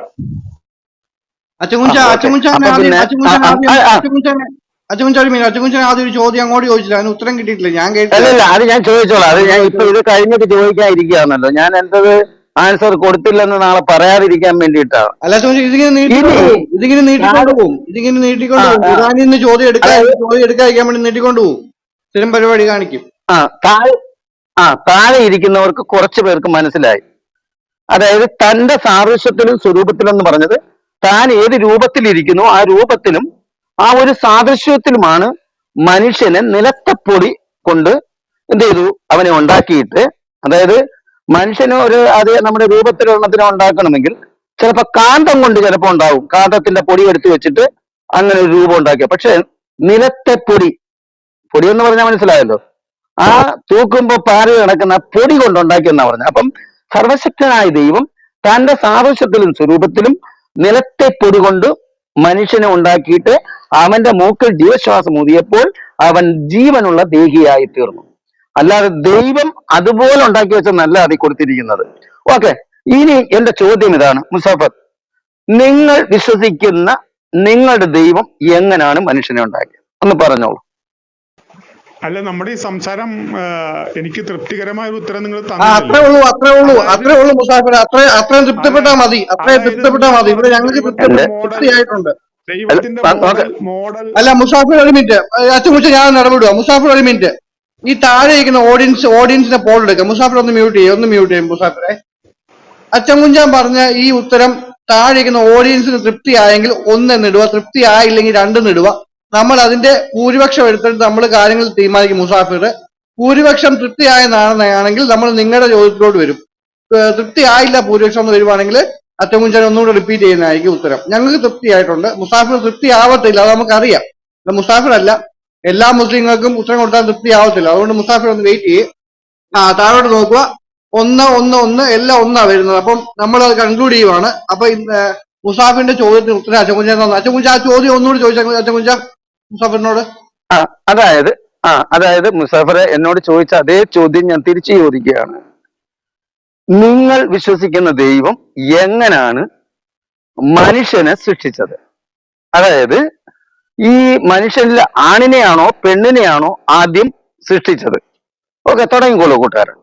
അച്ചകുഞ്ചൻ ആദ്യം ഒരു ചോദ്യം അങ്ങോട്ട് ചോദിച്ചില്ല, അതിന് ഉത്തരം കിട്ടിയിട്ടില്ല. ഞാൻ കേട്ടില്ല. അത് ഞാൻ ചോദിച്ചോളാം. അത് ഞാൻ ഇപ്പൊ ഇത് കഴിഞ്ഞിട്ട് ചോദിക്കാതിരിക്കുകയാണല്ലോ. ഞാൻ എന്തത് ആൻസർ കൊടുത്തില്ലെന്ന് നാളെ പറയാതിരിക്കാൻ വേണ്ടിയിട്ടാണ്. അല്ല ഇതിങ്ങനെ നീട്ടിക്കൊണ്ടു പോകും. ഖുർആനിൽ നിന്ന് ചോദ്യം എടുക്കാതിരിക്കാൻ വേണ്ടി നീട്ടിക്കൊണ്ടു പോകും. സ്ഥിരം പരിപാടി കാണിക്കും. താഴെ ഇരിക്കുന്നവർക്ക് കുറച്ചു പേർക്ക് മനസ്സിലായി. അതായത് തന്റെ സാദൃശ്യത്തിലും സ്വരൂപത്തിലും എന്ന് പറഞ്ഞത് താൻ ഏത് രൂപത്തിലിരിക്കുന്നു ആ രൂപത്തിലും ആ ഒരു സാദൃശ്യത്തിലുമാണ് മനുഷ്യനെ നിലത്തെ പൊടി കൊണ്ട് എന്ത് ചെയ്തു? അവനെ ഉണ്ടാക്കിയിട്ട്, അതായത് മനുഷ്യന് ഒരു അതേ നമ്മുടെ രൂപത്തിലുള്ളതിനെ ഉണ്ടാക്കണമെങ്കിൽ ചിലപ്പോ കാന്തം കൊണ്ട് ചിലപ്പോ ഉണ്ടാവും. കാന്തത്തിന്റെ പൊടി എടുത്തു വെച്ചിട്ട് അങ്ങനെ ഒരു രൂപം ഉണ്ടാക്കിയ. പക്ഷെ നിലത്തെ പൊടി എന്ന് പറഞ്ഞാൽ മനസ്സിലായല്ലോ, ആ തൂക്കുമ്പോ പാറി കിടക്കുന്ന പൊടി കൊണ്ടുണ്ടാക്കിയെന്നാ പറഞ്ഞത്. അപ്പം സർവശക്തനായ ദൈവം തന്റെ സാദൃശ്യത്തിലും സ്വരൂപത്തിലും നിലത്തെ പൊടി കൊണ്ട് മനുഷ്യനെ ഉണ്ടാക്കിയിട്ട് അവന്റെ മൂക്കിൽ ജീവശ്വാസം ഊതിയപ്പോൾ അവൻ ജീവനുള്ള ദേഹിയായി തീർന്നു. അല്ലാതെ ദൈവം അതുപോലെ ഉണ്ടാക്കി വെച്ചെന്നല്ല അതിൽ കൊടുത്തിരിക്കുന്നത്. ഓക്കെ, ഇനി എന്റെ ചോദ്യം ഇതാണ്, മുസാഫർ, നിങ്ങൾ വിശ്വസിക്കുന്ന നിങ്ങളുടെ ദൈവം എങ്ങനെയാണ് മനുഷ്യനെ ഉണ്ടാക്കിയത് ഒന്ന് പറഞ്ഞോളൂ. അല്ല, നമ്മുടെ ഈ സംസാരം എനിക്ക് തൃപ്തികരമായ ഒരു ഉത്തരം നിങ്ങൾ ആ അത്രേ തന്നില്ലല്ലോ. ഉള്ളൂ, അത്രേ ഉള്ളൂ, അതായത് അത്രേ ഉള്ളൂ മുസാഫിർ. അത്രയും തൃപ്തിപ്പെട്ടാ അതായത് മതി, അത്രയും അതായത് തൃപ്തിപ്പെട്ടാ നിങ്ങൾ മതി. ഇവിടെ പറഞ്ഞ ഞങ്ങൾക്ക് ദൈവത്തിന്റെ എന്റെ മോഡൽ, തൃപ്തിയായിട്ടുണ്ട്. ദൈവത്തിന്റെ നോക്കെ, അല്ല മുസാഫിർ ഒരു മിനിറ്റ്, അച്ഛൻ ഞാൻ ഇടപെടുക. മുസാഫിർ ഒരു മിനിറ്റ്, ഈ താഴെ ഇരിക്കുന്ന ഓഡിയൻസിന്റെ പോൾ എടുക്കുക. മുസാഫിർ ഒന്ന് മ്യൂട്ട് ചെയ്യും മുസാഫിറെ. അച്ഛൻ കുഞ്ചാൻ പറഞ്ഞ ഈ ഉത്തരം താഴെ ഇരിക്കുന്ന ഓഡിയൻസിന് തൃപ്തിയായെങ്കിൽ ഒന്നെന്നിടുക, തൃപ്തി ആയില്ലെങ്കിൽ രണ്ടെന്നിടുക. നമ്മൾ അതിന്റെ ഭൂരിപക്ഷം എടുത്തിട്ട് നമ്മൾ കാര്യങ്ങൾ തീരുമാനിക്കും. മുസാഫിർ ഭൂരിപക്ഷം തൃപ്തിയായെന്നാണെങ്കിൽ നമ്മൾ നിങ്ങളുടെ ചോദ്യത്തിലോട്ട് വരും. തൃപ്തി ആയില്ല ഭൂരിപക്ഷം എന്ന് വരുവാണെങ്കിൽ അച്ഛൻ കുഞ്ചാൻ ഒന്നുകൂടെ റിപ്പീറ്റ് ചെയ്യുന്നതായിരിക്കും ഉത്തരം. ഞങ്ങൾക്ക് തൃപ്തിയായിട്ടുണ്ട്, മുസാഫിർ തൃപ്തി ആവത്തില്ല, അത് നമുക്കറിയാം. മുസാഫിർ അല്ല, എല്ലാ മുസ്ലിങ്ങൾക്കും ഉത്തരം കൊടുത്താൽ തൃപ്തി ആവത്തില്ല. അതുകൊണ്ട് മുസാഫിർ ഒന്ന് വെയിറ്റ് ചെയ്യേ. താഴോട്ട് നോക്കുക, 1 1 1 എല്ലാം ഒന്നാ വരുന്നത്. അപ്പം നമ്മൾ അത് കൺക്ലൂഡ് ചെയ്യുവാണ്. അപ്പൊ മുസാഫിന്റെ ചോദ്യത്തിന് ഉത്തരം അച്ചൻകുഞ്ചാൻ തന്നു. അച്ചൻകുഞ്ച ആ ചോദ്യം ഒന്നുകൂടി ചോദിച്ചാൽ അച്ചൻകുഞ്ച മുസാഫിറിനോട്. ആ അതായത് അതായത് മുസാഫറെ എന്നോട് ചോദിച്ച അതേ ചോദ്യം ഞാൻ തിരിച്ചു ചോദിക്കുകയാണ്. നിങ്ങൾ വിശ്വസിക്കുന്ന ദൈവം എങ്ങനെയാണ് മനുഷ്യനെ സൃഷ്ടിച്ചത്? അതായത് ഈ മനുഷ്യനിൽ ആണിനെയാണോ പെണ്ണിനെയാണോ ആദ്യം സൃഷ്ടിച്ചത്? ഓക്കെ, തുടങ്ങിക്കോളൂ കൂട്ടുകാരൻ,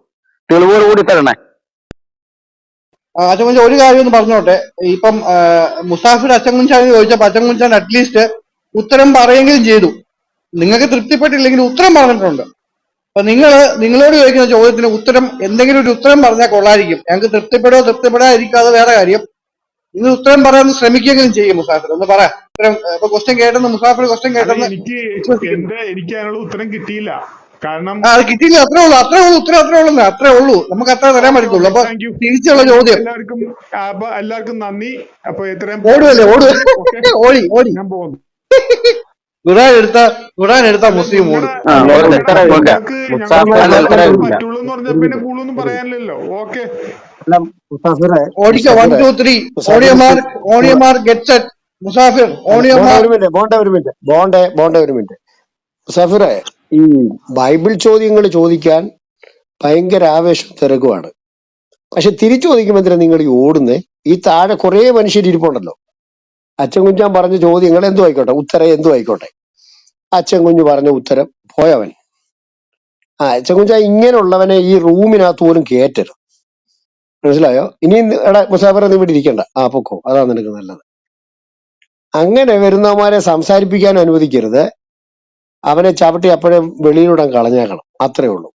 തെളിവുകൾ കൂടി തരണേ. അച്ചൻകുഞ്ച ഒരു കാര്യം ഒന്ന് പറഞ്ഞോട്ടെ. ഇപ്പം മുസാഫിർ അച്ചൻകുഞ്ചാൻ ചോദിച്ചപ്പോ അച്ചൻകുഞ്ചാൻ അറ്റ്ലീസ്റ്റ് ഉത്തരം പറയുകയും ചെയ്തു. നിങ്ങൾക്ക് തൃപ്തിപ്പെട്ടില്ലെങ്കിൽ ഉത്തരം പറഞ്ഞിട്ടുണ്ട്. അപ്പൊ നിങ്ങളോട് ചോദിക്കുന്ന ചോദ്യത്തിന് ഉത്തരം, എന്തെങ്കിലും ഒരു ഉത്തരം പറഞ്ഞാൽ കൊള്ളായിരിക്കും. ഞങ്ങൾക്ക് തൃപ്തിപ്പെടാതിരിക്കും, അത് വേറെ കാര്യം. നിങ്ങൾ ഉത്തരം പറയാൻ ശ്രമിക്കുകയും ചെയ്യും. മുസാഫിർ ഒന്ന് പറ ഉത്തരം. ഇപ്പൊ ക്വസ്റ്റ്യൻ കേട്ടെന്ന് മുസാഫിർ ക്വസ്റ്റ്യൻ അല്ല, കേട്ടെന്ന് വിശ്വസിക്കുന്നു. എനിക്ക് അതിനുള്ള ഉത്തരം കിട്ടിയില്ല. കാരണം അത് കിട്ടിയില്ല, അത്രേ ഉള്ളൂ, ഉത്തരം അത്രേ ഉള്ളൂ. നമുക്ക് അത്ര തരാൻ ഓക്കെ പറ്റത്തുള്ളൂ. ഓക്കെ, അപ്പൊ താങ്ക് യു തിരിച്ചുള്ള താങ്ക് യു ചോദ്യം. എല്ലാവർക്കും നന്ദി. അപ്പൊ ഇത്രയും ഓടുവല്ലേ, പറഞ്ഞതിന് ഓക്കെ, ഓടി ഞാൻ പോകുന്നു. ഖുറാൻ എടുത്ത അല്ല, മുസ്ലിം ഓടും. ഓക്കെ ഓക്കെ, നിങ്ങൾക്ക് അല്ലല്ല, ഞങ്ങളെ അല്ലല്ല, പറ്റുള്ളൂ എന്ന് പറഞ്ഞാൽ പിന്നെ കൂടുതലൊന്നും പറയാനില്ലല്ലോ. ഓക്കെ, ഓടിക്ക 1 2 3 ഓഡിയോ മാർക്ക് ഗെറ്റ് സെറ്റ്. മുസാഫിർ ഓഡിയോ മാർക്ക്. ഒരു മിനിറ്റ് മുസാഫിറെ, ഈ ബൈബിൾ ചോദ്യങ്ങൾ ചോദിക്കാൻ ഭയങ്കര ആവേശം തിരക്കുവാണ്. പക്ഷെ തിരിച്ചു ചോദിക്കുമ്പോൾ നിങ്ങൾ ഈ ഓടുന്നേ? ഈ താഴെ കുറെ മനുഷ്യരിപ്പുണ്ടല്ലോ. അച്ഛൻ കുഞ്ഞാൻ പറഞ്ഞ ചോദ്യങ്ങൾ എന്തു ആയിക്കോട്ടെ, ഉത്തരം എന്തു ആയിക്കോട്ടെ, അച്ഛൻ കുഞ്ഞു പറഞ്ഞ ഉത്തരം പോയവൻ. അച്ഛൻ കുഞ്ഞാ ഇങ്ങനെയുള്ളവനെ ഈ റൂമിനകത്ത് പോലും കേറ്റരുത്, മനസ്സിലായോ? ഇനി എടാ മുസാഫിറെ നീ ഇവിടെ ഇരിക്കണ്ട, പൊക്കോ, അതാ നിനക്ക് നല്ലത്. അങ്ങനെ വരുന്നവന്മാരെ സംസാരിപ്പിക്കാൻ അനുവദിക്കരുത്. അവനെ ചവിട്ടി അപ്പോഴേ വെളിയിലൂടെ കളഞ്ഞേക്കണം, അത്രേ ഉള്ളൂ.